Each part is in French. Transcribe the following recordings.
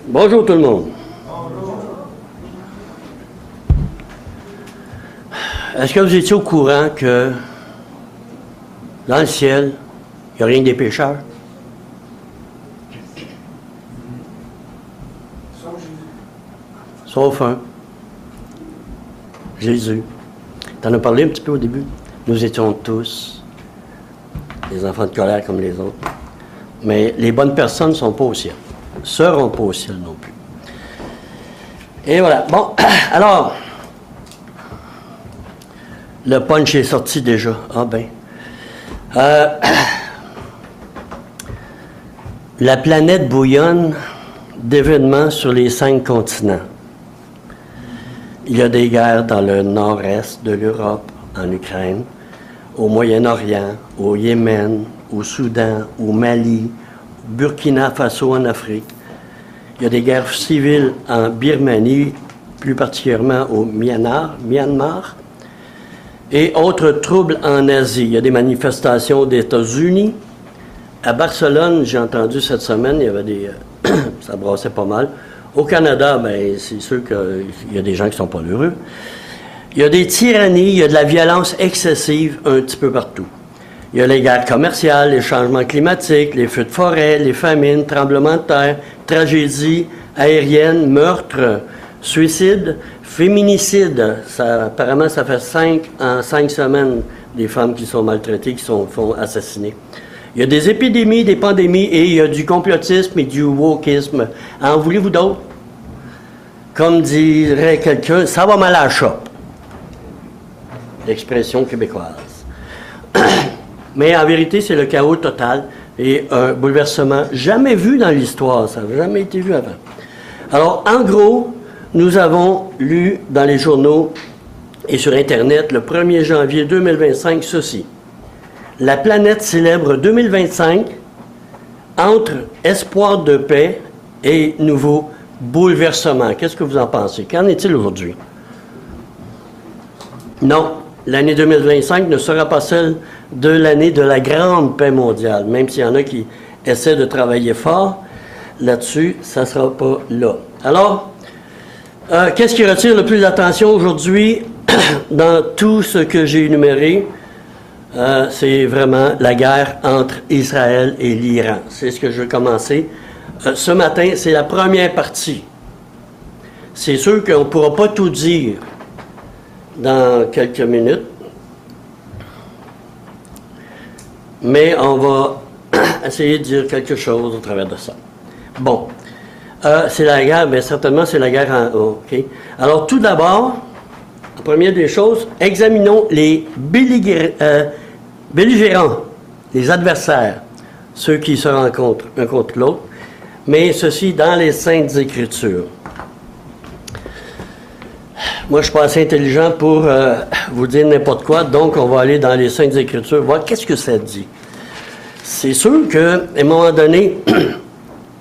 Bonjour tout le monde. Est-ce que vous étiez au courant que dans le ciel, il n'y a rien que des pécheurs? Sauf un. Jésus. Tu en as parlé un petit peu au début. Nous étions tous des enfants de colère comme les autres. Mais les bonnes personnes ne sont pas au ciel. Ne seront pas au ciel non plus. Et voilà. Bon, alors, le punch est sorti déjà. Ah ben. La planète bouillonne d'événements sur les 5 continents. Il y a des guerres dans le nord-est de l'Europe, en Ukraine, au Moyen-Orient, au Yémen, au Soudan, au Mali, au Burkina Faso en Afrique. Il y a des guerres civiles en Birmanie, plus particulièrement au Myanmar, et autres troubles en Asie. Il y a des manifestations aux États-Unis. À Barcelone, j'ai entendu cette semaine, il y avait des... ça brassait pas mal. Au Canada, bien, c'est sûr qu'il y a des gens qui ne sont pas heureux. Il y a des tyrannies, il y a de la violence excessive un petit peu partout. Il y a les guerres commerciales, les changements climatiques, les feux de forêt, les famines, tremblements de terre, tragédies aériennes, meurtres, suicides, féminicides. Apparemment, ça fait 5 en 5 semaines des femmes qui sont maltraitées, qui sont font assassiner. Il y a des épidémies, des pandémies, et il y a du complotisme et du wokisme. En voulez-vous d'autres? Comme dirait quelqu'un, ça va mal à la chope. L'expression québécoise. Mais en vérité, c'est le chaos total et un bouleversement jamais vu dans l'histoire. Ça n'a jamais été vu avant. Alors, en gros, nous avons lu dans les journaux et sur Internet le 1er janvier 2025 ceci. La planète célèbre 2025 entre espoir de paix et nouveau bouleversement. Qu'est-ce que vous en pensez? Qu'en est-il aujourd'hui? Non, l'année 2025 ne sera pas celle de l'année de la grande paix mondiale, même s'il y en a qui essaient de travailler fort là-dessus, ça ne sera pas là. Alors, qu'est-ce qui retire le plus d'attention aujourd'hui dans tout ce que j'ai énuméré? C'est vraiment la guerre entre Israël et l'Iran. C'est ce que je vais commencer. Ce matin, c'est la première partie. C'est sûr qu'on ne pourra pas tout dire dans quelques minutes, mais on va essayer de dire quelque chose au travers de ça. Bon, c'est la guerre, bien certainement c'est la guerre en... OK. Alors tout d'abord, la première des choses, examinons les belligérants, les adversaires, ceux qui se rencontrent un contre l'autre, mais ceci dans les Saintes Écritures. Moi, je ne suis pas assez intelligent pour vous dire n'importe quoi, donc on va aller dans les Saintes Écritures, voir qu'est-ce que ça dit. C'est sûr qu'à un moment donné,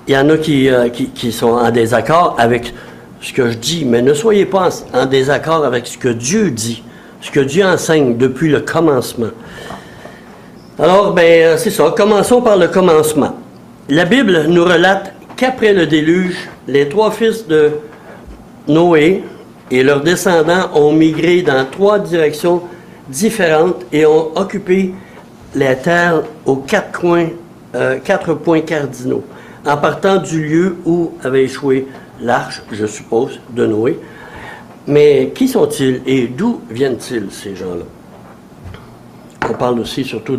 il y en a qui sont en désaccord avec ce que je dis, mais ne soyez pas en désaccord avec ce que Dieu dit, ce que Dieu enseigne depuis le commencement. Alors, bien, c'est ça. Commençons par le commencement. La Bible nous relate qu'après le déluge, les 3 fils de Noé et leurs descendants ont migré dans 3 directions différentes et ont occupé la terre aux 4 points cardinaux, en partant du lieu où avait échoué l'arche, je suppose, de Noé. Mais qui sont-ils et d'où viennent-ils, ces gens-là? On parle aussi surtout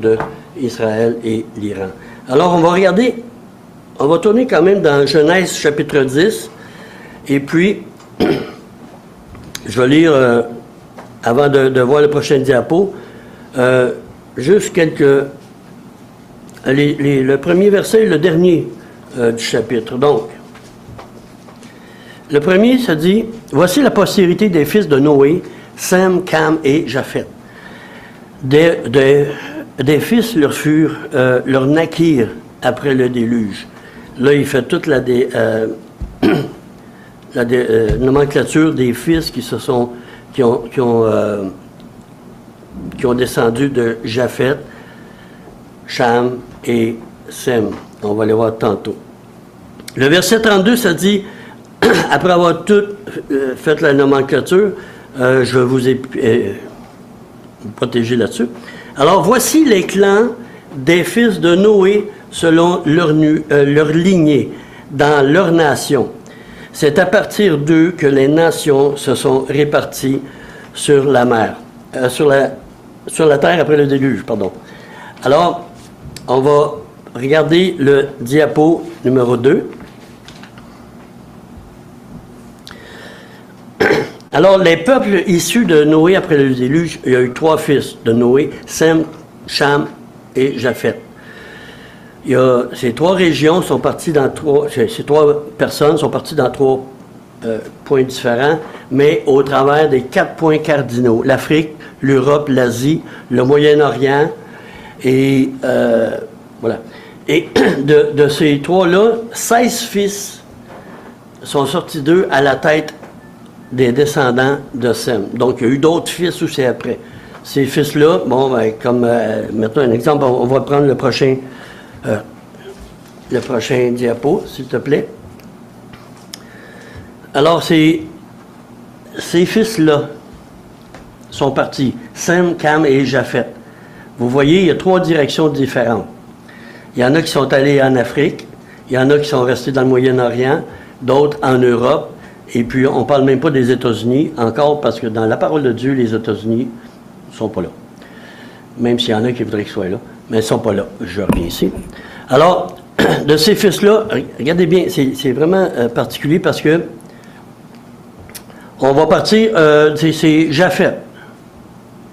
d'Israël et l'Iran. Alors, on va regarder, on va tourner quand même dans Genèse chapitre 10, et puis, je vais lire, avant de voir le prochain diapo, juste quelques... le premier verset et le dernier du chapitre. Donc, le premier, ça dit, « Voici la postérité des fils de Noé, Sem, Cam et Japhet. Des fils leur naquirent après le déluge. » Là, il fait toute la nomenclature des fils qui ont descendu de Japhet, Cham et Sem. On va les voir tantôt. Le verset 32, ça dit après avoir tout fait la nomenclature, je vous ai protégé là-dessus. Alors, voici les clans des fils de Noé selon leur lignée, dans leur nation. C'est à partir d'eux que les nations se sont réparties sur la mer, sur la terre après le déluge, pardon. Alors, on va regarder le diapo numéro 2. Alors, les peuples issus de Noé après le déluge, il y a eu 3 fils de Noé, Sem, Cham et Japheth. Ces 3 régions sont parties dans 3, ces 3 personnes sont parties dans 3 points différents, mais au travers des 4 points cardinaux: l'Afrique, l'Europe, l'Asie, le Moyen-Orient, et voilà. Et de ces 3-là, 16 fils sont sortis d'eux à la tête des descendants de Sem. Donc, il y a eu d'autres fils aussi après. Ces fils-là, bon, ben, comme, mettons un exemple, on va prendre le prochain diapo, s'il te plaît. Alors, ces fils-là sont partis, Sem, Cam et Japheth. Vous voyez, il y a 3 directions différentes. Il y en a qui sont allés en Afrique, il y en a qui sont restés dans le Moyen-Orient, d'autres en Europe, et puis on ne parle même pas des États-Unis encore, parce que dans la parole de Dieu, les États-Unis ne sont pas là. Même s'il y en a qui voudraient qu'ils soient là, mais ils ne sont pas là. Je reviens ici. Alors, de ces fils-là, regardez bien, c'est vraiment particulier parce que on va partir, c'est Japheth.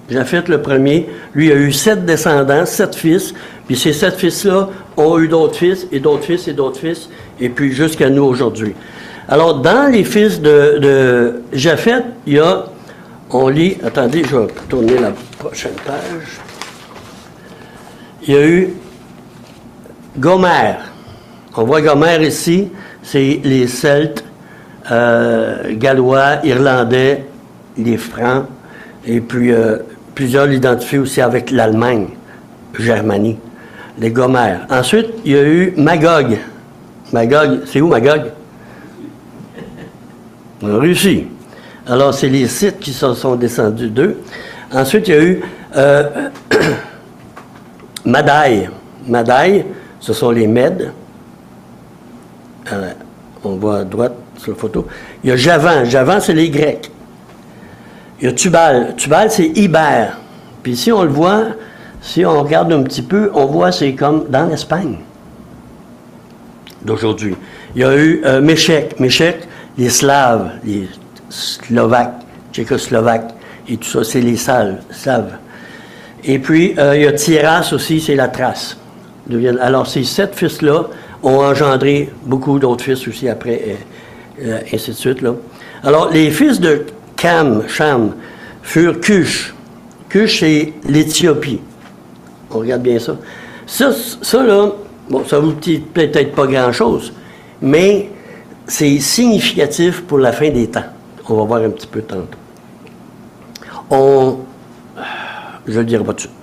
Japheth, le premier, lui a eu 7 descendants, 7 fils, puis ces 7 fils-là ont eu d'autres fils, et d'autres fils, et d'autres fils, et puis jusqu'à nous aujourd'hui. Alors, dans les fils de Japheth, il y a, on lit, attendez, je vais tourner la prochaine page. Il y a eu Gomer. On voit Gomer ici, c'est les Celtes, Gallois, Irlandais, les Francs, et puis plusieurs l'identifient aussi avec l'Allemagne, Germanie, les Gomer. Ensuite, il y a eu Magog. Magog, c'est où Magog? En Russie. Alors, c'est les Scythes qui se sont descendus d'eux. Ensuite, il y a eu Madaï. Madaï, ce sont les Mèdes. On voit à droite sur la photo. Il y a Javan. Javan, c'est les Grecs. Il y a Tubal. Tubal, c'est Iber. Puis ici, on le voit, si on regarde un petit peu, on voit c'est comme dans l'Espagne d'aujourd'hui. Il y a eu Méchec. Méchec, les Slaves, les Slovaques, Tchécoslovaques, et tout ça, c'est les Slaves. Et puis, il y a Tiras aussi, c'est la Thrace. Alors, ces 7 fils-là ont engendré beaucoup d'autres fils aussi après, ainsi de suite. Là. Alors, les fils de Cham, furent Cush. Cush, c'est l'Éthiopie. On regarde bien ça. Ça là, bon, ça vous dit peut-être pas grand-chose, mais c'est significatif pour la fin des temps. On va voir un petit peu tantôt. Je ne le dirai pas tout de suite.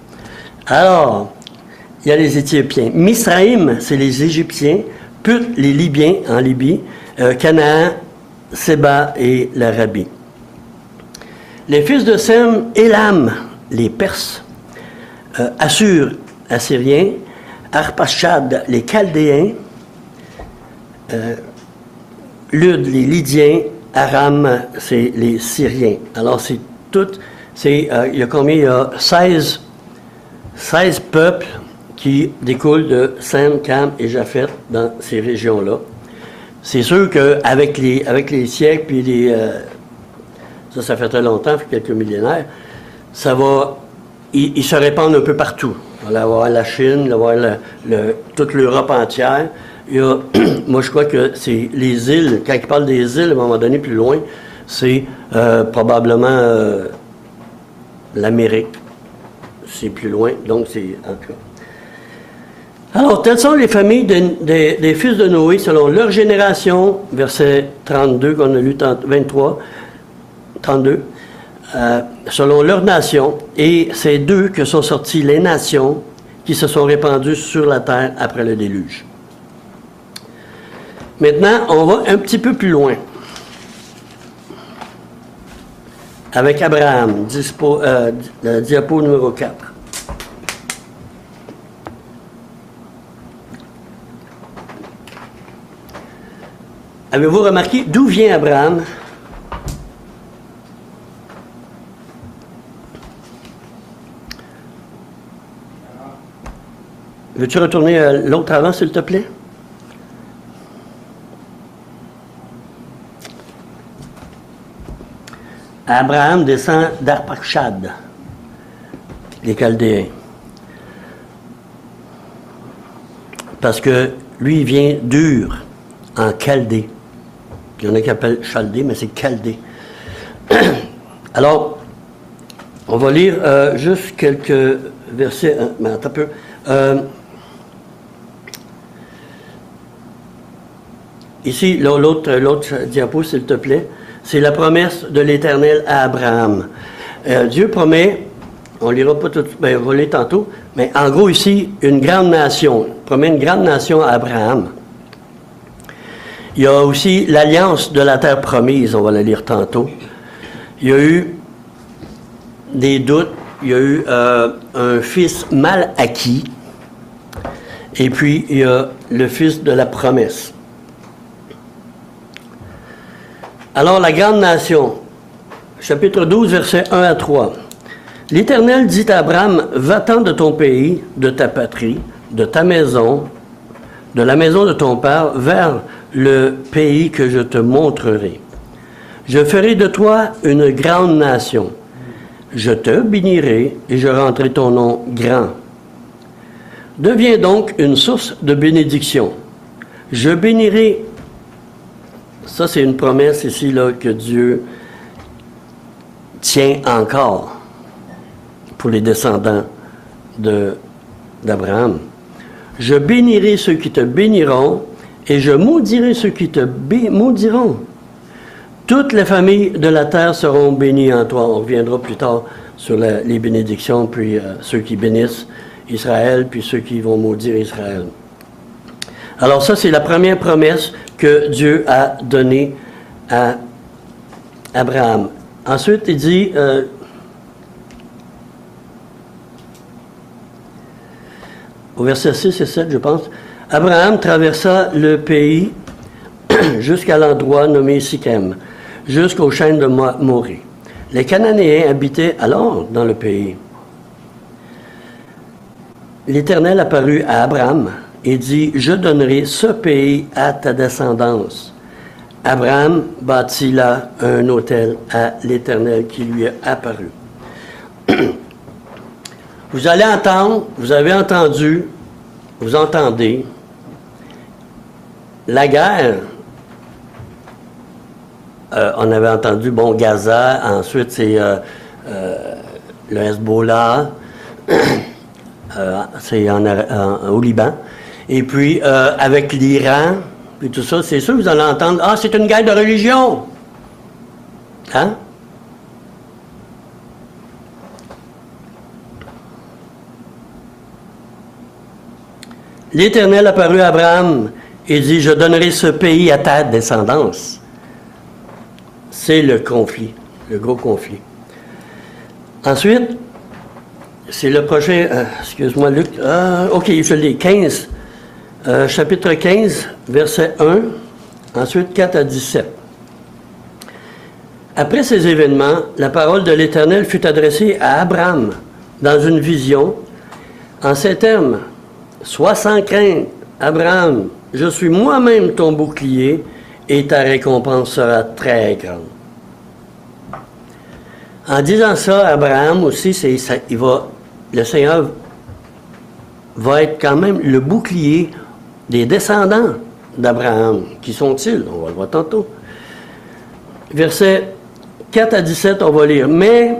Alors, il y a les Éthiopiens. Misraïm, c'est les Égyptiens. Put, les Libyens en Libye. Canaan, Séba et l'Arabie. Les fils de Sem, Élam, les Perses. Assur, Assyriens. Arpachad, les Chaldéens. Lud, les Lydiens. Aram, c'est les Syriens. Alors, c'est tout. Il y a combien? Il y a 16 peuples qui découlent de Sem, Cam et Japheth dans ces régions-là. C'est sûr qu'avec les siècles, puis ça fait très longtemps, fait quelques millénaires, ils se répandent un peu partout. On va avoir la Chine, on va avoir toute l'Europe entière. Moi, je crois que c'est les îles, quand ils parlent des îles, à un moment donné, plus loin, c'est probablement l'Amérique. C'est plus loin, donc c'est en tout cas. Alors, telles sont les familles des fils de Noé selon leur génération, verset 32 qu'on a lu 32, selon leur nation, et c'est d'eux que sont sorties les nations qui se sont répandues sur la terre après le déluge. Maintenant, on va un petit peu plus loin. avec Abraham, diapo numéro 4. Avez-vous remarqué d'où vient Abraham? Veux-tu retourner à l'autre avant, s'il te plaît? Abraham descend d'Arpachshad, les Chaldéens. Parce que lui, il vient d'Ur, en Chaldée. Il y en a qui appellent Chaldée, mais c'est Chaldée. Alors, on va lire juste quelques versets. Mais attends un peu. Ici, l'autre diapo, s'il te plaît. C'est la promesse de l'Éternel à Abraham. Dieu promet, on ne lira pas tout, ben, on va lire tantôt, mais en gros ici, une grande nation. Il promet une grande nation à Abraham. Il y a aussi l'alliance de la terre promise, on va la lire tantôt. Il y a eu des doutes, il y a eu un fils mal acquis, et puis il y a le fils de la promesse. Alors, la grande nation, chapitre 12, versets 1 à 3. L'Éternel dit à Abraham, va-t'en de ton pays, de ta patrie, de ta maison, de la maison de ton père, vers le pays que je te montrerai. Je ferai de toi une grande nation. Je te bénirai et je rendrai ton nom grand. Deviens donc une source de bénédiction. Je bénirai. Ça, c'est une promesse ici là, que Dieu tient encore pour les descendants d'Abraham. Je bénirai ceux qui te béniront et je maudirai ceux qui te maudiront. Toutes les familles de la terre seront bénies en toi. On reviendra plus tard sur les bénédictions, puis ceux qui bénissent Israël, puis ceux qui vont maudire Israël. Alors ça, c'est la première promesse que Dieu a donnée à Abraham. Ensuite, il dit, au verset 6 et 7, je pense, Abraham traversa le pays jusqu'à l'endroit nommé Sichem, jusqu'aux chaînes de Morée. Les Cananéens habitaient alors dans le pays. L'Éternel apparut à Abraham et dit, « Je donnerai ce pays à ta descendance. » Abraham bâtit là un autel à l'Éternel qui lui est apparu. Vous allez entendre, vous avez entendu, vous entendez, la guerre, on avait entendu, bon, Gaza, ensuite c'est le Hezbollah, c'est au Liban, et puis avec l'Iran, puis tout ça, c'est sûr que vous allez entendre, ah, c'est une guerre de religion. Hein? L'Éternel apparut à Abraham et dit, je donnerai ce pays à ta descendance. C'est le conflit, le gros conflit. Ensuite, c'est le prochain, excuse-moi Luc, ok, je lis, 15, chapitre 15, verset 1, ensuite 4 à 17. Après ces événements, la parole de l'Éternel fut adressée à Abraham dans une vision, en ces termes, « Sois sans crainte, Abraham, je suis moi-même ton bouclier, et ta récompense sera très grande. » En disant ça, Abraham aussi, le Seigneur va être quand même le bouclier des descendants d'Abraham. Qui sont-ils? On va le voir tantôt. Versets 4 à 17, on va lire. « Mais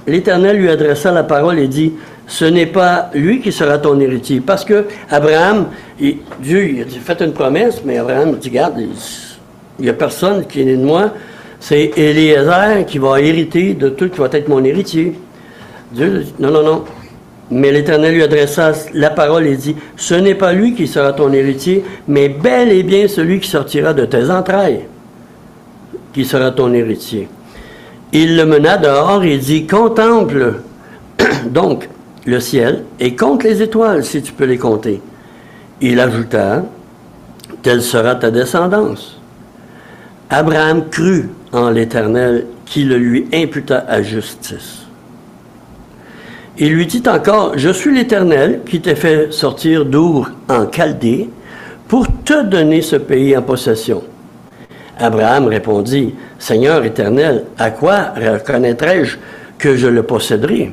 l'Éternel lui adressa la parole et dit, « Ce n'est pas lui qui sera ton héritier. » Parce que Abraham, Dieu il a fait une promesse, mais Abraham dit, « Regarde, il n'y a personne qui est né de moi. C'est Eliezer qui va hériter de tout, qui va être mon héritier. » Dieu dit, « Non, non, non. » Mais l'Éternel lui adressa la parole et dit, « Ce n'est pas lui qui sera ton héritier, mais bel et bien celui qui sortira de tes entrailles, qui sera ton héritier. » Il le mena dehors et dit, contemple donc le ciel et compte les étoiles si tu peux les compter. Il ajouta, telle sera ta descendance. Abraham crut en l'Éternel qui le lui imputa à justice. Il lui dit encore, je suis l'Éternel qui t'ai fait sortir d'Our en Chaldée pour te donner ce pays en possession. Abraham répondit, Seigneur éternel, à quoi reconnaîtrai-je que je le posséderai?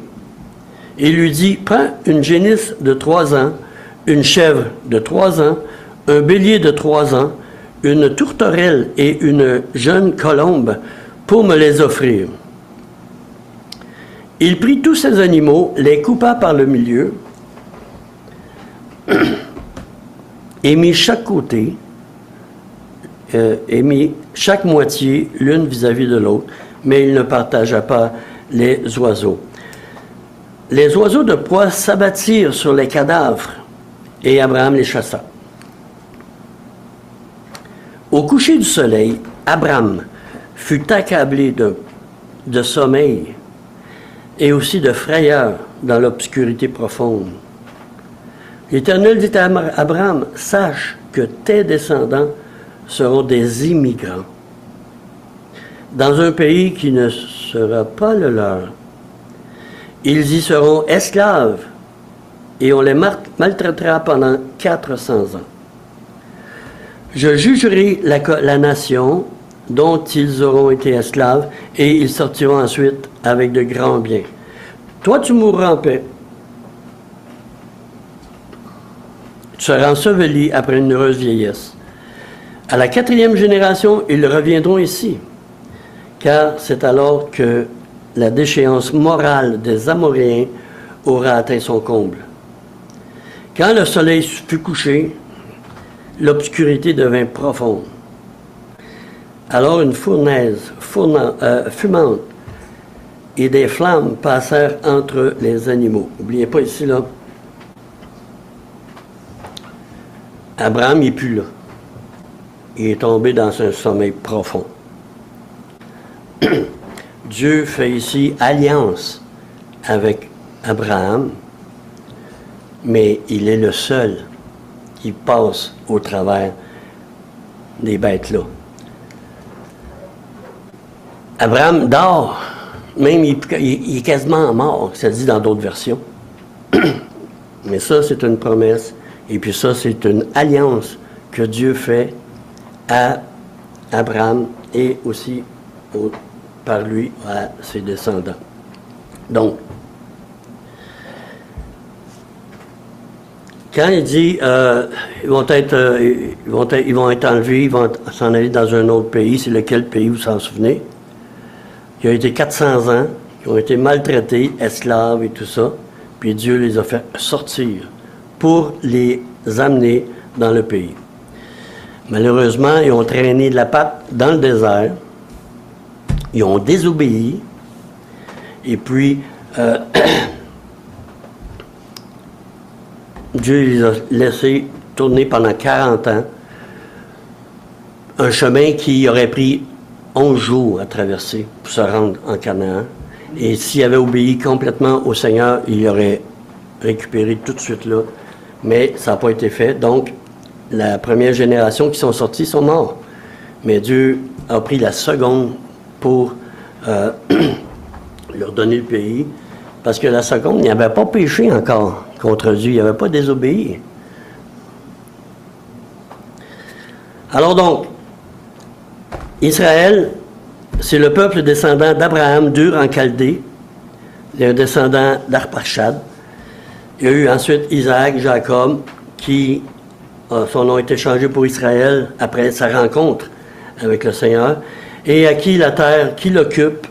Il lui dit, prends une génisse de 3 ans, une chèvre de 3 ans, un bélier de 3 ans, une tourterelle et une jeune colombe pour me les offrir. Il prit tous ces animaux, les coupa par le milieu et mit chaque côté, et mit chaque moitié l'une vis-à-vis de l'autre, mais il ne partagea pas les oiseaux. Les oiseaux de proie s'abattirent sur les cadavres, et Abraham les chassa. Au coucher du soleil, Abraham fut accablé de sommeil et aussi de frayeur dans l'obscurité profonde. L'Éternel dit à Abraham, sache que tes descendants seront des immigrants dans un pays qui ne sera pas le leur. Ils y seront esclaves et on les maltraitera pendant 400 ans. Je jugerai la nation dont ils auront été esclaves et ils sortiront ensuite avec de grands biens. Toi, tu mourras en paix. Tu seras enseveli après une heureuse vieillesse. À la 4e génération, ils reviendront ici, car c'est alors que la déchéance morale des Amoréens aura atteint son comble. Quand le soleil fut couché, l'obscurité devint profonde. Alors une fournaise fumante et des flammes passèrent entre les animaux. N'oubliez pas ici, là. Abraham n'est plus là. Il est tombé dans un sommeil profond. Dieu fait ici alliance avec Abraham, mais il est le seul qui passe au travers des bêtes-là. Abraham dort, même il est quasiment mort, ça dit dans d'autres versions. Mais ça, c'est une promesse, et puis ça, c'est une alliance que Dieu fait à Abraham et aussi par lui à ses descendants. Donc, quand il dit ils vont être enlevés, ils vont s'en aller dans un autre pays, c'est lequel pays, vous s'en souvenez? Il y a été 400 ans, qui ont été maltraités, esclaves et tout ça, puis Dieu les a fait sortir pour les amener dans le pays. Malheureusement, ils ont traîné de la patte dans le désert, ils ont désobéi, et puis Dieu les a laissés tourner pendant 40 ans, un chemin qui aurait pris 11 jours à traverser pour se rendre en Canaan. Et s'il avait obéi complètement au Seigneur, il aurait récupéré tout de suite là. Mais ça n'a pas été fait. Donc, la première génération qui sont sortis sont morts. Mais Dieu a pris la seconde pour leur donner le pays. Parce que la seconde, il n'avait pas péché encore contre Dieu. Il n'avait pas désobéi. Alors donc, Israël, c'est le peuple descendant d'Abraham, d'Ur en Chaldée. Il y a un descendant d'Arpachshad. Il y a eu ensuite Isaac, Jacob, qui, son nom a été changé pour Israël après sa rencontre avec le Seigneur, et à qui la terre qu'il occupe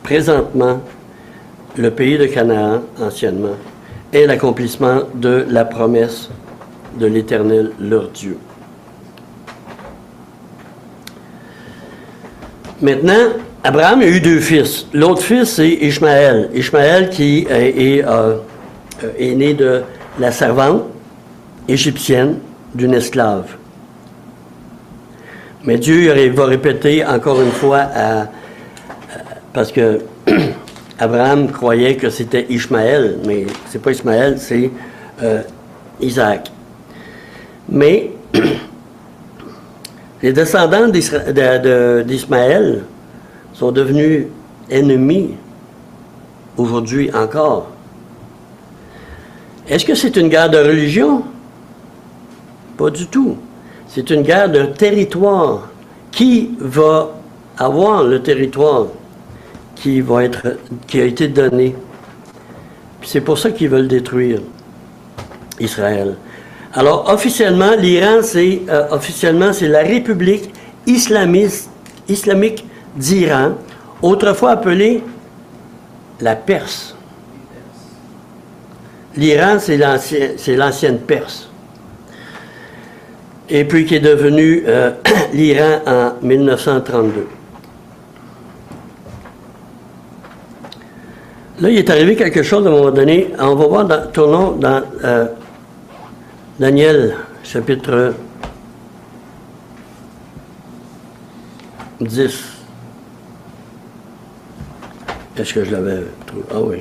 présentement, le pays de Canaan, anciennement, est l'accomplissement de la promesse de l'Éternel, leur Dieu. Maintenant, Abraham a eu 2 fils. L'autre fils, c'est Ishmaël. Ishmaël qui est né de la servante égyptienne d'une esclave. Mais Dieu va répéter encore une fois parce que Abraham croyait que c'était Ishmaël, mais c'est pas Ishmaël, c'est Isaac. Mais les descendants d'Ismaël sont devenus ennemis aujourd'hui encore. Est-ce que c'est une guerre de religion? Pas du tout. C'est une guerre de territoire. Qui va avoir le territoire qui a été donné? Puis c'est pour ça qu'ils veulent détruire Israël. Alors, officiellement, l'Iran, c'est la République islamique d'Iran, autrefois appelée la Perse. L'Iran, c'est l'ancienne Perse. Et puis qui est devenu l'Iran en 1932. Là, il est arrivé quelque chose à un moment donné. On va voir, tournons dans Daniel, chapitre 10. Est-ce que je l'avais trouvé? Ah oui.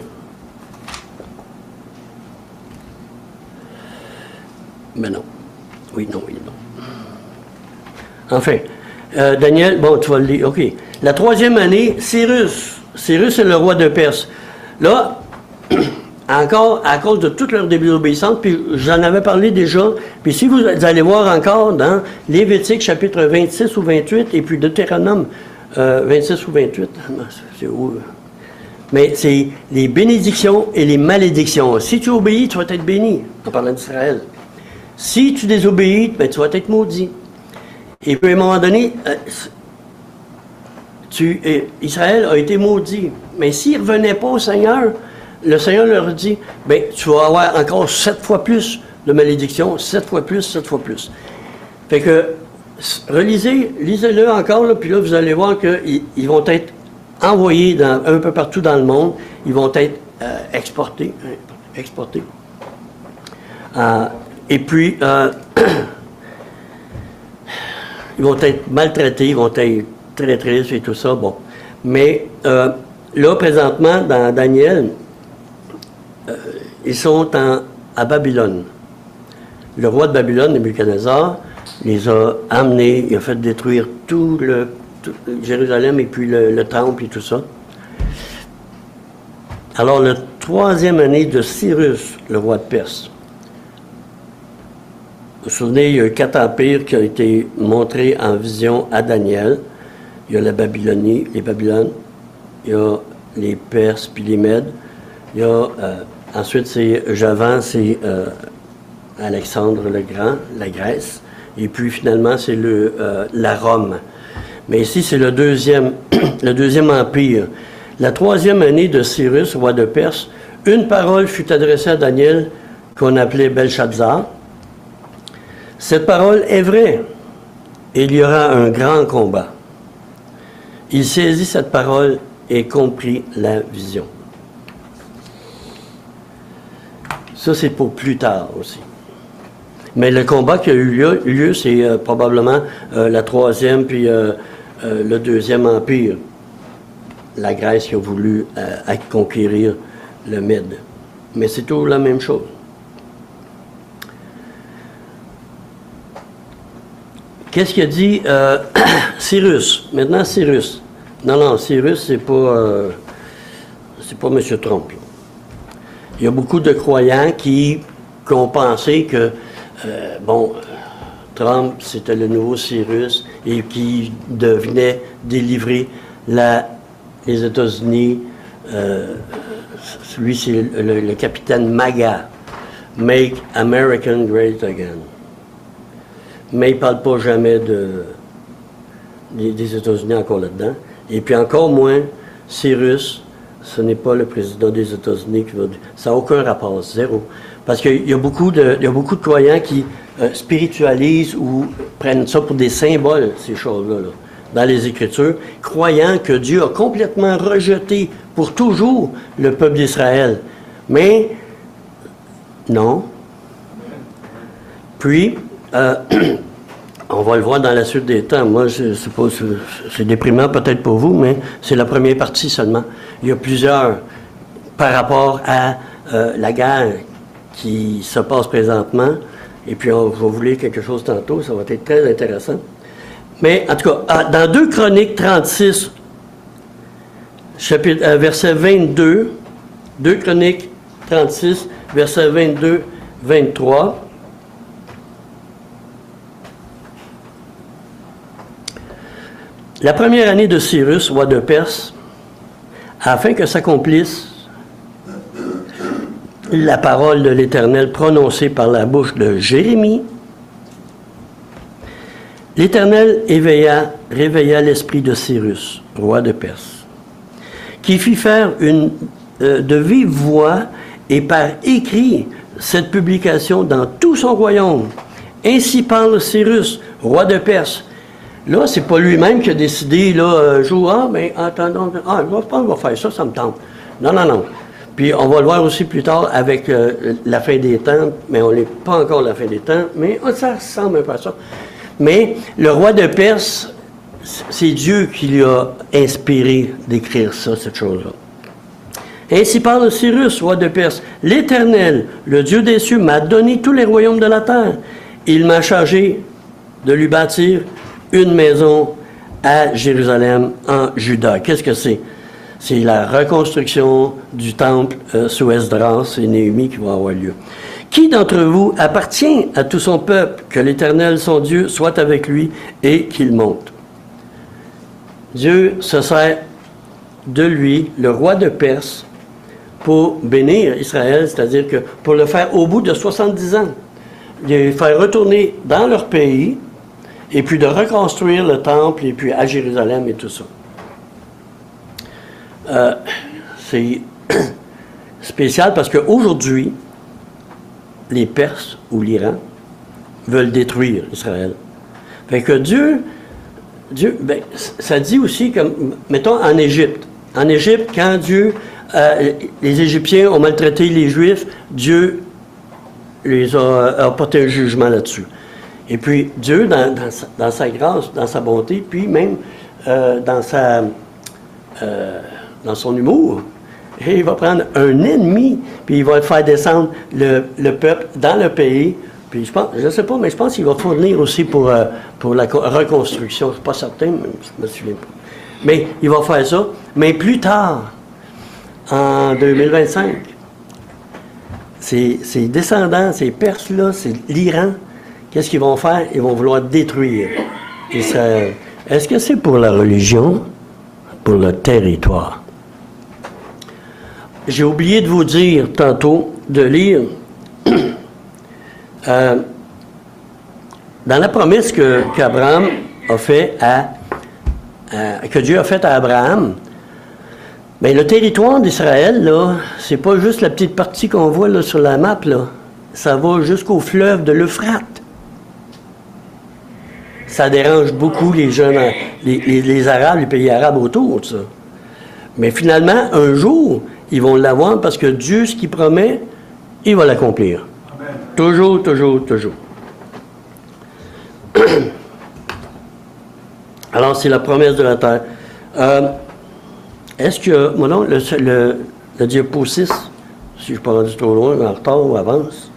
Mais non. Oui, non. Enfin, Daniel, bon, tu vas le lire. OK. La troisième année, Cyrus. Cyrus est le roi de Perse. Là, encore, à cause de toute leur désobéissance, puis j'en avais parlé déjà, puis si vous allez voir encore dans Lévitique, chapitre 26 ou 28, et puis Deutéronome 26 ou 28, c'est où? Mais c'est les bénédictions et les malédictions. Si tu obéis, tu vas être béni, en parlant d'Israël. Si tu désobéis, ben, tu vas être maudit. Et puis à un moment donné, Israël a été maudit. Mais s'il ne revenait pas au Seigneur, le Seigneur leur dit, ben, tu vas avoir encore 7 fois plus de malédictions, 7 fois plus, 7 fois plus. Fait que, lisez-le encore, là, puis là, vous allez voir qu'ils vont être envoyés un peu partout dans le monde. Ils vont être exportés. Et puis, ils vont être maltraités, ils vont être très tristes et tout ça. Bon. Mais là, présentement, dans Daniel, ils sont à Babylone. Le roi de Babylone, Nebuchadnezzar, les a amenés, il a fait détruire tout Jérusalem et puis le temple et tout ça. Alors, la troisième année de Cyrus, le roi de Perse. Vous vous souvenez, il y a eu 4 empires qui ont été montrés en vision à Daniel. Il y a la Babylonie, les Babylones, il y a les Perses puis les Mèdes. Il y a, ensuite, Javan, c'est Alexandre le Grand, la Grèce. Et puis, finalement, c'est la Rome. Mais ici, c'est le deuxième empire. La troisième année de Cyrus, roi de Perse, une parole fut adressée à Daniel, qu'on appelait Belshazzar. Cette parole est vraie. Il y aura un grand combat. Il saisit cette parole et comprit la vision. Ça, c'est pour plus tard aussi. Mais le combat qui a eu lieu c'est probablement la troisième puis le deuxième empire. La Grèce qui a voulu conquérir le Mède. Mais c'est toujours la même chose. Qu'est-ce qu'il a dit Cyrus? Maintenant, Cyrus. Non, Cyrus, c'est pas M. Trump. Là. Il y a beaucoup de croyants qui ont pensé que, Trump, c'était le nouveau Cyrus et qui devenait délivrer les États-Unis. Lui, c'est le capitaine MAGA. Make American Great Again. Mais il ne parle pas jamais des États-Unis encore là-dedans. Et puis encore moins, Cyrus, ce n'est pas le président des États-Unis qui va dire. Ça n'a aucun rapport, zéro. Parce qu'il y a beaucoup de croyants qui spiritualisent ou prennent ça pour des symboles, ces choses-là, là, dans les Écritures, croyant que Dieu a complètement rejeté pour toujours le peuple d'Israël. Mais, non. Puis, On va le voir dans la suite des temps. Moi, c'est déprimant peut-être pour vous, mais c'est la première partie seulement. Il y a plusieurs par rapport à la guerre qui se passe présentement. Et puis, on va vous lire quelque chose tantôt. Ça va être très intéressant. Mais, en tout cas, dans 2 Chroniques 36, verset 22, 2 Chroniques 36, verset 22, 23, la première année de Cyrus, roi de Perse, afin que s'accomplisse la parole de l'Éternel prononcée par la bouche de Jérémie, l'Éternel réveilla l'esprit de Cyrus, roi de Perse, qui fit faire de vive voix et par écrit cette publication dans tout son royaume. Ainsi parle Cyrus, roi de Perse. Là, c'est pas lui-même qui a décidé, là, mais attendons, je pense qu'on va faire ça, ça me tente. Non, non, non. Puis on va le voir aussi plus tard avec la fin des temps, mais on n'est pas encore à la fin des temps, mais ça ressemble un peu à ça. Mais le roi de Perse, c'est Dieu qui lui a inspiré d'écrire ça, cette chose-là. Ainsi parle Cyrus, roi de Perse. L'Éternel, le Dieu des cieux, m'a donné tous les royaumes de la terre. Il m'a chargé de lui bâtir une maison à Jérusalem, en Juda. Qu'est-ce que c'est? C'est la reconstruction du temple sous Esdras, c'est Néhémie qui va avoir lieu. Qui d'entre vous appartient à tout son peuple, que l'Éternel, son Dieu, soit avec lui et qu'il monte? Dieu se sert de lui, le roi de Perse, pour bénir Israël, c'est-à-dire que pour le faire au bout de 70 ans, les faire retourner dans leur pays, et puis de reconstruire le temple, et puis à Jérusalem et tout ça. C'est spécial parce qu'aujourd'hui, les Perses ou l'Iran veulent détruire Israël. Fait que Dieu ben, ça dit aussi, comme, mettons en Égypte. En Égypte, quand les Égyptiens ont maltraité les Juifs, Dieu les a porté un jugement là-dessus. Et puis, Dieu, dans sa grâce, dans sa bonté, puis même dans son humour, il va prendre un ennemi, puis il va faire descendre le peuple dans le pays. Puis je ne sais pas, mais je pense qu'il va fournir aussi pour la reconstruction. Je ne suis pas certain, mais je ne me souviens pas. Mais il va faire ça. Mais plus tard, en 2025, ces descendants, ces Perses-là, c'est l'Iran. Qu'est-ce qu'ils vont faire? Ils vont vouloir détruire Israël. Est-ce que c'est pour la religion? Pour le territoire? J'ai oublié de vous dire tantôt de lire dans la promesse qu'Abraham a fait que Dieu a faite à Abraham. Mais le territoire d'Israël, là, c'est pas juste la petite partie qu'on voit là, sur la map, là. Ça va jusqu'au fleuve de l'Euphrate. Ça dérange beaucoup les jeunes, les Arabes, les pays arabes autour de ça. Mais finalement, un jour, ils vont l'avoir parce que Dieu, ce qu'il promet, il va l'accomplir. Toujours, toujours, toujours. Alors, c'est la promesse de la terre. Est-ce que, mon nom, le diapo 6, si je ne suis pas rendu trop loin, en retard ou avance?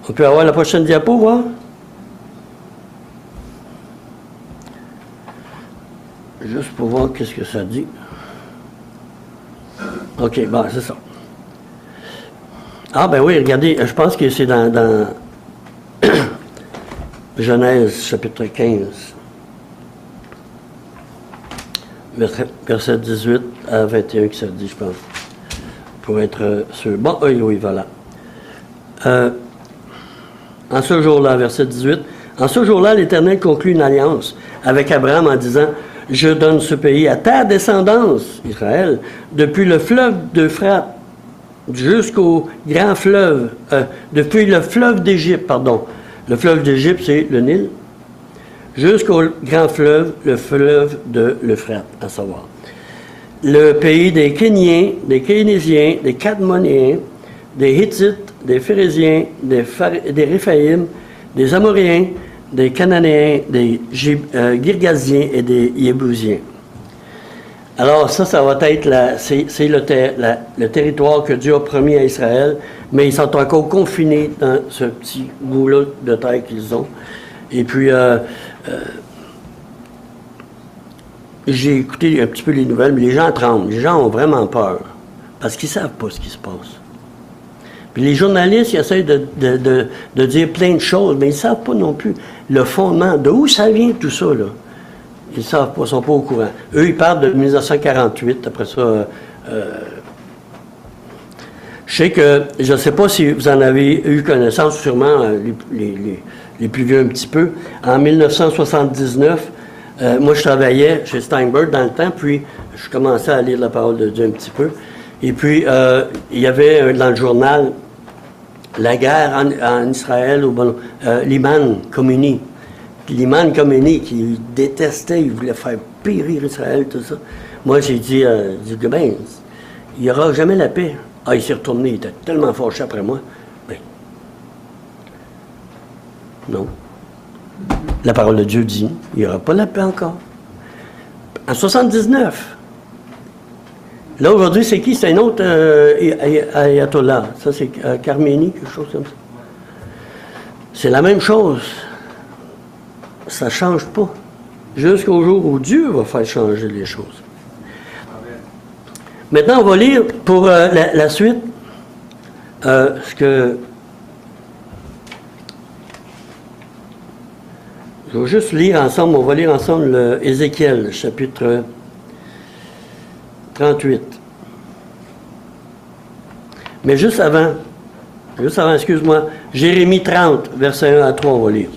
On peut avoir la prochaine diapo, voir? Juste pour voir qu'est-ce que ça dit. OK, bon, c'est ça. Ah, ben oui, regardez, je pense que c'est dans Genèse, chapitre 15, verset 18 à 21, que ça dit, je pense, pour être sûr. Bon, oui, voilà. En ce jour-là, verset 18, en ce jour-là, l'Éternel conclut une alliance avec Abraham en disant: je donne ce pays à ta descendance, Israël, depuis le fleuve d'Euphrate jusqu'au grand fleuve, depuis le fleuve d'Égypte, pardon. Le fleuve d'Égypte, c'est le Nil, jusqu'au grand fleuve, le fleuve de l'Euphrate, à savoir. le pays des Kéniens, des Kénésiens, des Cadmonéens, des Hittites, des Phérésiens, des Réphaïm, des Amoréens, des Cananéens, des Girgasiens et des Yébousiens. Alors ça va être c'est le territoire que Dieu a promis à Israël, mais ils sont encore confinés dans ce petit bout-là de terre qu'ils ont. Et puis, j'ai écouté un petit peu les nouvelles, mais les gens tremblent, les gens ont vraiment peur, parce qu'ils ne savent pas ce qui se passe. Puis les journalistes, ils essaient de dire plein de choses, mais ils ne savent pas non plus le fondement, de où ça vient tout ça, là. Ils ne savent pas, ils ne sont pas au courant. Eux, ils parlent de 1948, après ça... je sais que, je ne sais pas si vous en avez eu connaissance, sûrement les plus vieux un petit peu. En 1979, moi je travaillais chez Steinberg dans le temps, puis je commençais à lire la parole de Dieu un petit peu. Et puis, il y avait dans le journal la guerre en Israël, l'Iman Khomeini. L'Iman Khomeini qui détestait, il voulait faire périr Israël, tout ça. Moi, j'ai dit, ben, il n'y aura jamais la paix. Ah, il s'est retourné, il était tellement fâché après moi. Ben, non. La parole de Dieu dit, il n'y aura pas la paix encore. En 79. Là, aujourd'hui, c'est qui? C'est un autre ayatollah. Ça, c'est Khamenei, quelque chose comme ça. C'est la même chose. Ça ne change pas. Jusqu'au jour où Dieu va faire changer les choses. Maintenant, on va lire pour la suite ce que... Je vais juste lire ensemble, on va lire ensemble Ézéchiel, chapitre 38. Mais juste avant, excuse-moi, Jérémie 30, versets 1 à 3, on va lire.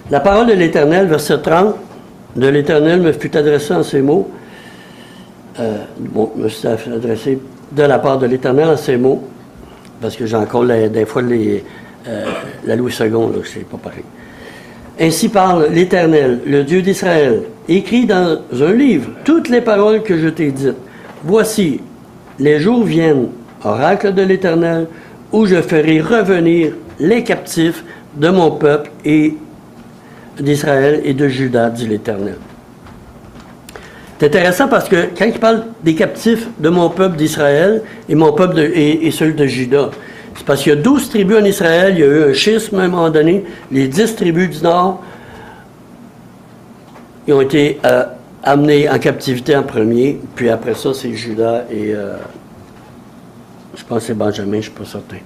La parole de l'Éternel, verset 30, de l'Éternel me fut adressée en ces mots. Me suis adressé de la part de l'Éternel en ces mots, parce que j'ai encore des fois la Louis II, là, c'est pas pareil. Ainsi parle l'Éternel, le Dieu d'Israël. Écris dans un livre toutes les paroles que je t'ai dites. Voici, les jours viennent, oracle de l'Éternel, où je ferai revenir les captifs de mon peuple et d'Israël et de Juda, dit l'Éternel. C'est intéressant parce que quand il parle des captifs de mon peuple d'Israël et mon peuple et celui de Juda, c'est parce qu'il y a 12 tribus en Israël, il y a eu un schisme à un moment donné, les 10 tribus du Nord, ils ont été amenés en captivité en premier, puis après ça, c'est Juda et je pense que c'est Benjamin, je ne suis pas certain.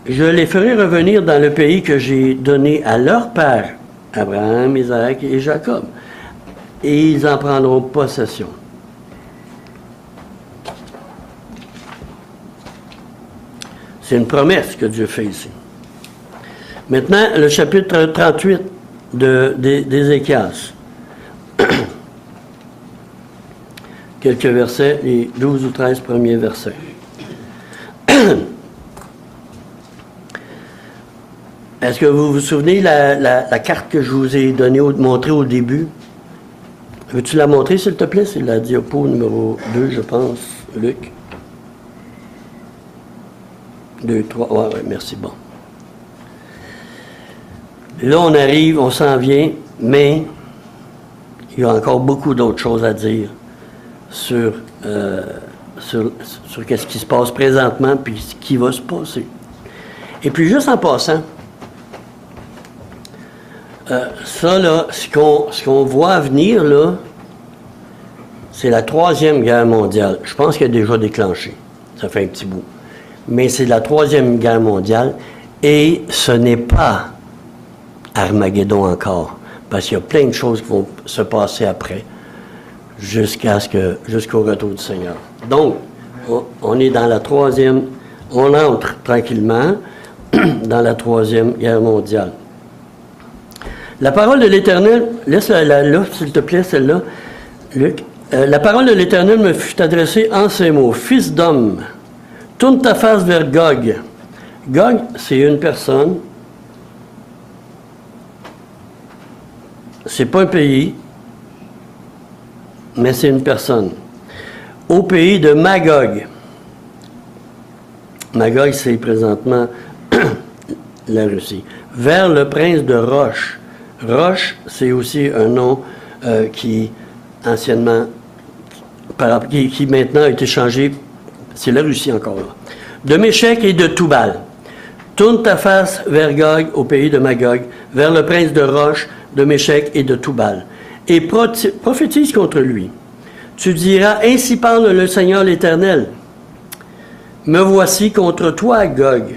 Je les ferai revenir dans le pays que j'ai donné à leur père, Abraham, Isaac et Jacob, et ils en prendront possession. C'est une promesse que Dieu fait ici. Maintenant, le chapitre 38 d'Ézéchias. Quelques versets, les 12 ou 13 premiers versets. Est-ce que vous vous souvenez la carte que je vous ai montrée au début? Veux-tu la montrer, s'il te plaît? C'est la diapo numéro 2, je pense, Luc. 2, 3, ouais, merci, bon. Là, on arrive, on s'en vient, mais il y a encore beaucoup d'autres choses à dire sur ce qui se passe présentement, puis ce qui va se passer. Et puis, juste en passant, ça, là, ce qu'on voit venir, là, c'est la 3e guerre mondiale. Je pense qu'elle a déjà déclenché. Ça fait un petit bout. Mais c'est la 3e guerre mondiale. Et ce n'est pas Armageddon encore. Parce qu'il y a plein de choses qui vont se passer après. Jusqu'au retour du Seigneur. Donc, on est dans la 3e. On entre tranquillement dans la 3e guerre mondiale. La parole de l'Éternel, laisse-la là, s'il te plaît, celle-là, Luc. La parole de l'Éternel me fut adressée en ces mots. Fils d'homme, tourne ta face vers Gog. Gog, c'est une personne. C'est pas un pays, mais c'est une personne. Au pays de Magog. Magog, c'est présentement la Russie. Vers le prince de Roche. Roche, c'est aussi un nom qui, anciennement, qui maintenant a été changé, c'est la Russie encore là. De Méchec et de Toubal. Tourne ta face vers Gog, au pays de Magog, vers le prince de Roche, de Méchec et de Toubal, et prophétise contre lui. Tu diras, ainsi parle le Seigneur l'Éternel. Me voici contre toi, Gog,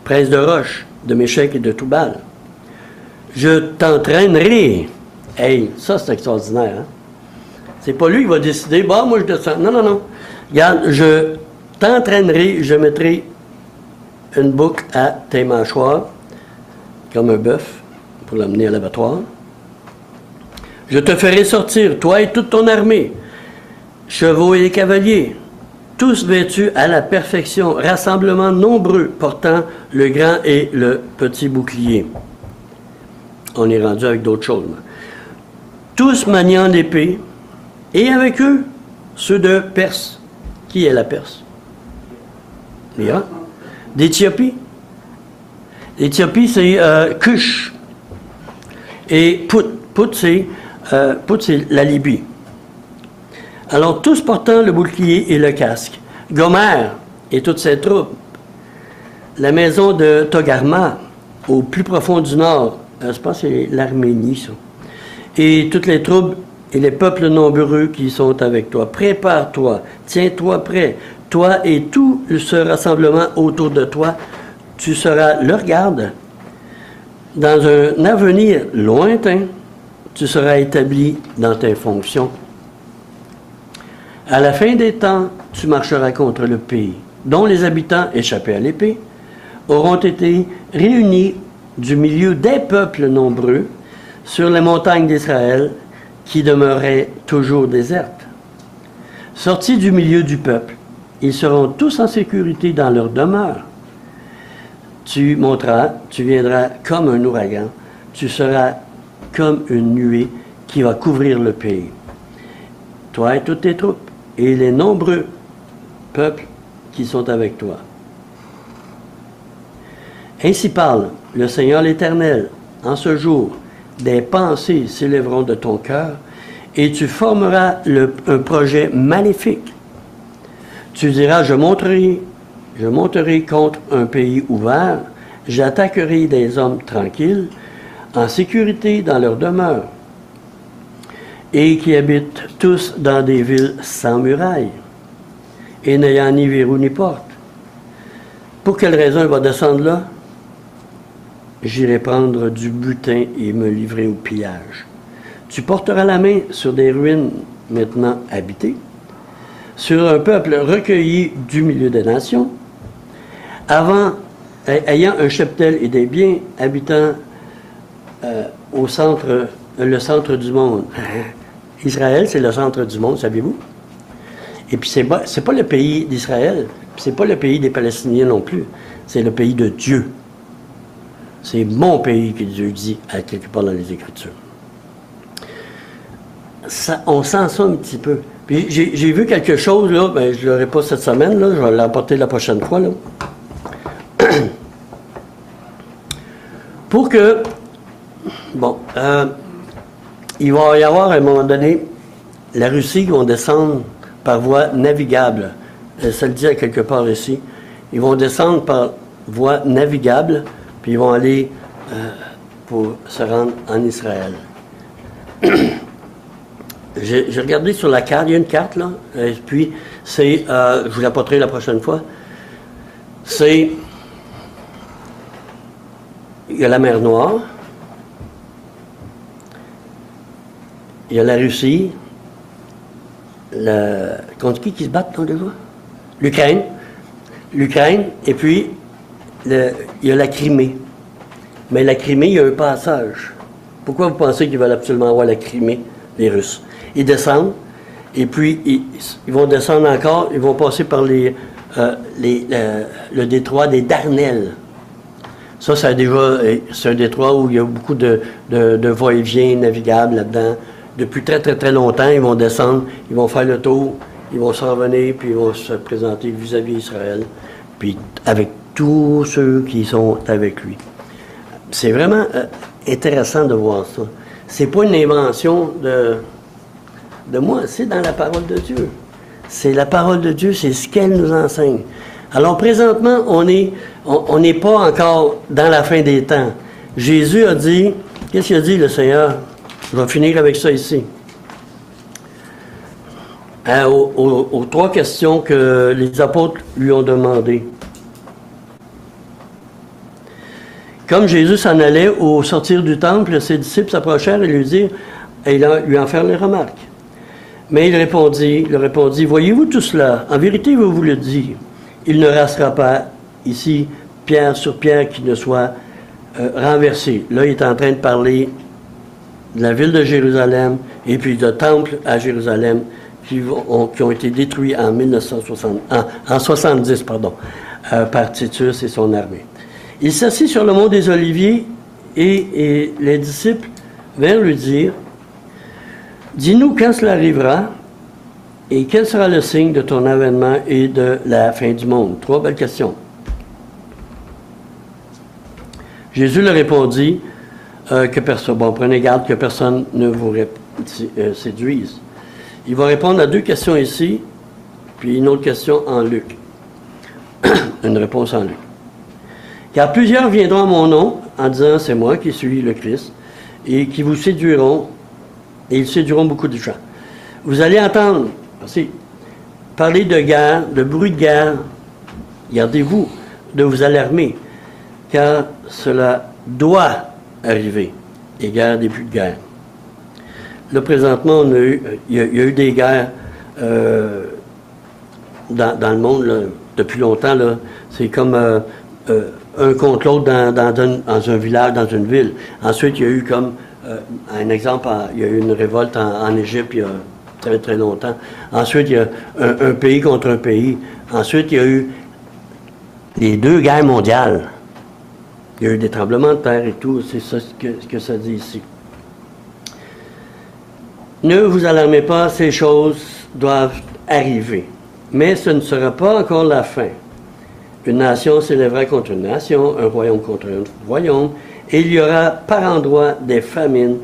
prince de Roche, de Méchec et de Toubal. Je t'entraînerai. Hey, ça c'est extraordinaire, hein? C'est pas lui qui va décider, bah, moi je descends. Non, non, non. Regarde, je t'entraînerai, je mettrai une boucle à tes mâchoires, comme un bœuf, pour l'amener à l'abattoir. Je te ferai sortir, toi et toute ton armée, chevaux et cavaliers, tous vêtus à la perfection, rassemblement nombreux, portant le grand et le petit bouclier. On est rendu avec d'autres choses. Tous maniant l'épée, et avec eux, ceux de Perse. Qui est la Perse? L'Iran. D'Éthiopie. L'Éthiopie, c'est Cush. Et Pout, c'est la Libye. Alors, tous portant le bouclier et le casque. Gomer et toutes ses troupes. La maison de Togarma, au plus profond du nord. Je pense que c'est l'Arménie, ça. Et toutes les troupes et les peuples nombreux qui sont avec toi. Prépare-toi, tiens-toi prêt. Toi et tout ce rassemblement autour de toi, tu seras leur garde. Dans un avenir lointain, tu seras établi dans tes fonctions. À la fin des temps, tu marcheras contre le pays, dont les habitants, échappés à l'épée, auront été réunis du milieu des peuples nombreux sur les montagnes d'Israël qui demeuraient toujours désertes. Sortis du milieu du peuple, ils seront tous en sécurité dans leur demeure. Tu monteras, tu viendras comme un ouragan, tu seras comme une nuée qui va couvrir le pays. Toi et toutes tes troupes, et les nombreux peuples qui sont avec toi. Ainsi parle le Seigneur l'Éternel, en ce jour, des pensées s'élèveront de ton cœur, et tu formeras un projet maléfique. Tu diras, je monterai contre un pays ouvert, j'attaquerai des hommes tranquilles, en sécurité dans leur demeure, et qui habitent tous dans des villes sans murailles, et n'ayant ni verrou ni porte. Pour quelle raison il va descendre là? J'irai prendre du butin et me livrer au pillage. Tu porteras la main sur des ruines maintenant habitées, sur un peuple recueilli du milieu des nations, ayant un cheptel et des biens, habitant le centre du monde. Israël, c'est le centre du monde, saviez-vous? Et puis, c'est pas le pays d'Israël, c'est pas le pays des Palestiniens non plus, c'est le pays de Dieu. C'est mon pays que Dieu dit à quelque part dans les Écritures. Ça, on sent ça un petit peu. Puis j'ai vu quelque chose, là, ben, je ne l'aurai pas cette semaine, là, je vais l'apporter la prochaine fois. Là. Pour que, bon, il va y avoir à un moment donné, la Russie qui vont descendre par voie navigable. Ça le dit à quelque part ici. Ils vont descendre par voie navigable, puis ils vont aller pour se rendre en Israël. J'ai regardé sur la carte, il y a une carte là, et puis c'est, je vous l'apporterai la prochaine fois, c'est, il y a la mer Noire, il y a la Russie, contre qui se battent dans les voies? L'Ukraine, et puis il y a la Crimée. Mais la Crimée, il y a un passage. Pourquoi vous pensez qu'ils veulent absolument avoir la Crimée? les Russes. Ils descendent, et puis ils vont descendre encore, ils vont passer par le détroit des Dardanelles. Ça, c'est un détroit où il y a beaucoup de va-et-vient navigables là-dedans. Depuis très, très, très longtemps, ils vont descendre, ils vont faire le tour, ils vont s'en revenir, puis ils vont se présenter vis-à-vis Israël, puis avec tous ceux qui sont avec lui. C'est vraiment intéressant de voir ça. C'est pas une invention de moi, c'est dans la parole de Dieu. C'est la parole de Dieu, c'est ce qu'elle nous enseigne. Alors présentement, on n'est pas encore dans la fin des temps. Jésus a dit, qu'est-ce qu'il a dit le Seigneur? Je vais finir avec ça ici. Aux 3 questions que les apôtres lui ont demandées. Comme Jésus s'en allait au sortir du temple, ses disciples s'approchèrent et lui en firent les remarques. Mais il répondit, voyez-vous tout cela? En vérité, je vous le dis, il ne restera pas ici pierre sur pierre qui ne soit renversé. Là, il est en train de parler de la ville de Jérusalem et puis de temple à Jérusalem qui ont été détruits en 70 par Titus et son armée. Il s'assit sur le mont des Oliviers et les disciples vinrent lui dire, dis-nous quand cela arrivera et quel sera le signe de ton avènement et de la fin du monde? 3 belles questions. Jésus leur répondit prenez garde que personne ne vous séduise. Il va répondre à 2 questions ici, puis une autre question en Luc. Une réponse en Luc. Car plusieurs viendront à mon nom en disant c'est moi qui suis le Christ et qui vous séduiront et ils séduiront beaucoup de gens. Vous allez entendre parler de guerre, de bruit de guerre. Gardez-vous de vous alarmer car cela doit arriver. Et guerre, début de guerre. Là, présentement, il y a eu des guerres dans le monde là, depuis longtemps. Là. C'est comme un contre l'autre dans un village, dans une ville. Ensuite, il y a eu comme, un exemple, il y a eu une révolte en Égypte il y a très, très longtemps. Ensuite, il y a un pays contre un pays. Ensuite, il y a eu les 2 guerres mondiales. Il y a eu des tremblements de terre et tout, c'est ça que ça dit ici. Ne vous alarmez pas, ces choses doivent arriver. Mais ce ne sera pas encore la fin. Une nation s'élèvera contre une nation, un royaume contre un royaume, et il y aura par endroits des famines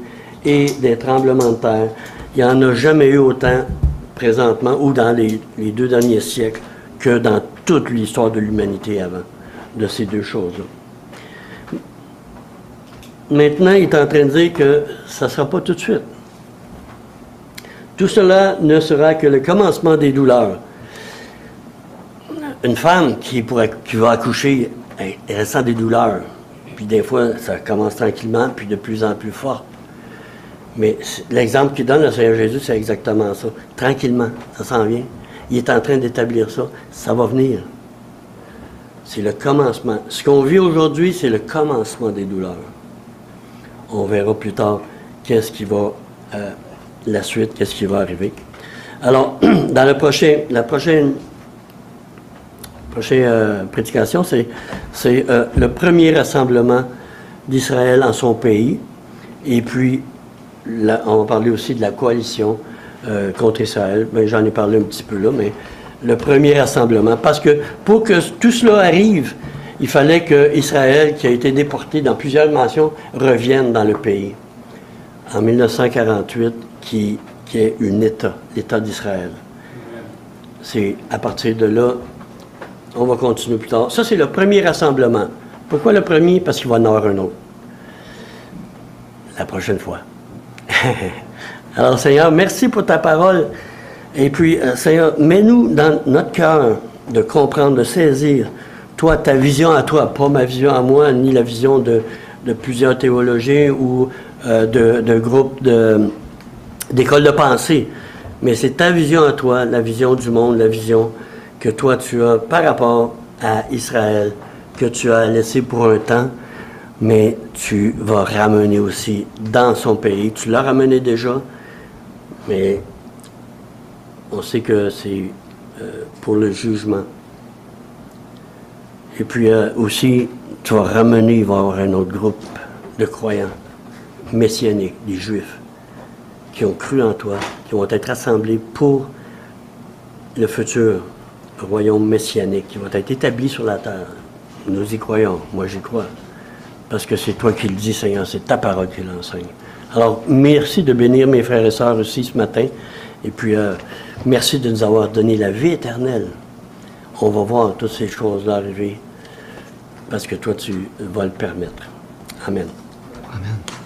et des tremblements de terre. Il n'y en a jamais eu autant présentement ou dans les 2 derniers siècles que dans toute l'histoire de l'humanité avant, de ces 2 choses-là. Maintenant, il est en train de dire que ça ne sera pas tout de suite. Tout cela ne sera que le commencement des douleurs. Une femme qui va accoucher, elle ressent des douleurs. Puis des fois, ça commence tranquillement, puis de plus en plus fort. Mais l'exemple qu'il donne, le Seigneur Jésus, c'est exactement ça. Tranquillement, ça s'en vient. Il est en train d'établir ça. Ça va venir. C'est le commencement. Ce qu'on vit aujourd'hui, c'est le commencement des douleurs. On verra plus tard qu'est-ce qui va, la suite, qu'est-ce qui va arriver. Alors, dans la prochaine prédication, c'est le premier rassemblement d'Israël en son pays. Et puis, on va parler aussi de la coalition contre Israël. Ben, j'en ai parlé un petit peu là, mais le premier rassemblement. Parce que pour que tout cela arrive, il fallait que Israël, qui a été déporté dans plusieurs nations, revienne dans le pays. En 1948, qui est un État, l'État d'Israël. C'est à partir de là, on va continuer plus tard. Ça, c'est le premier rassemblement. Pourquoi le premier? Parce qu'il va y en avoir un autre. La prochaine fois. Alors, Seigneur, merci pour ta parole. Et puis, Seigneur, mets-nous dans notre cœur de comprendre, de saisir, toi, ta vision à toi, pas ma vision à moi, ni la vision de plusieurs théologiens ou de groupes d'écoles de pensée. Mais c'est ta vision à toi, la vision du monde, la vision que toi tu as par rapport à Israël, que tu as laissé pour un temps, mais tu vas ramener aussi dans son pays. Tu l'as ramené déjà, Mais on sait que c'est pour le jugement. Et puis aussi, tu vas ramener, il va y avoir un autre groupe de croyants messianiques, des Juifs, qui ont cru en toi, qui vont être rassemblés pour le futur royaume messianique, qui va être établi sur la terre. Nous y croyons, moi j'y crois. Parce que c'est toi qui le dis, Seigneur, c'est ta parole qui l'enseigne. Alors, merci de bénir mes frères et sœurs aussi ce matin. Et puis, merci de nous avoir donné la vie éternelle. On va voir toutes ces choses-là arriver parce que toi, tu vas le permettre. Amen. Amen.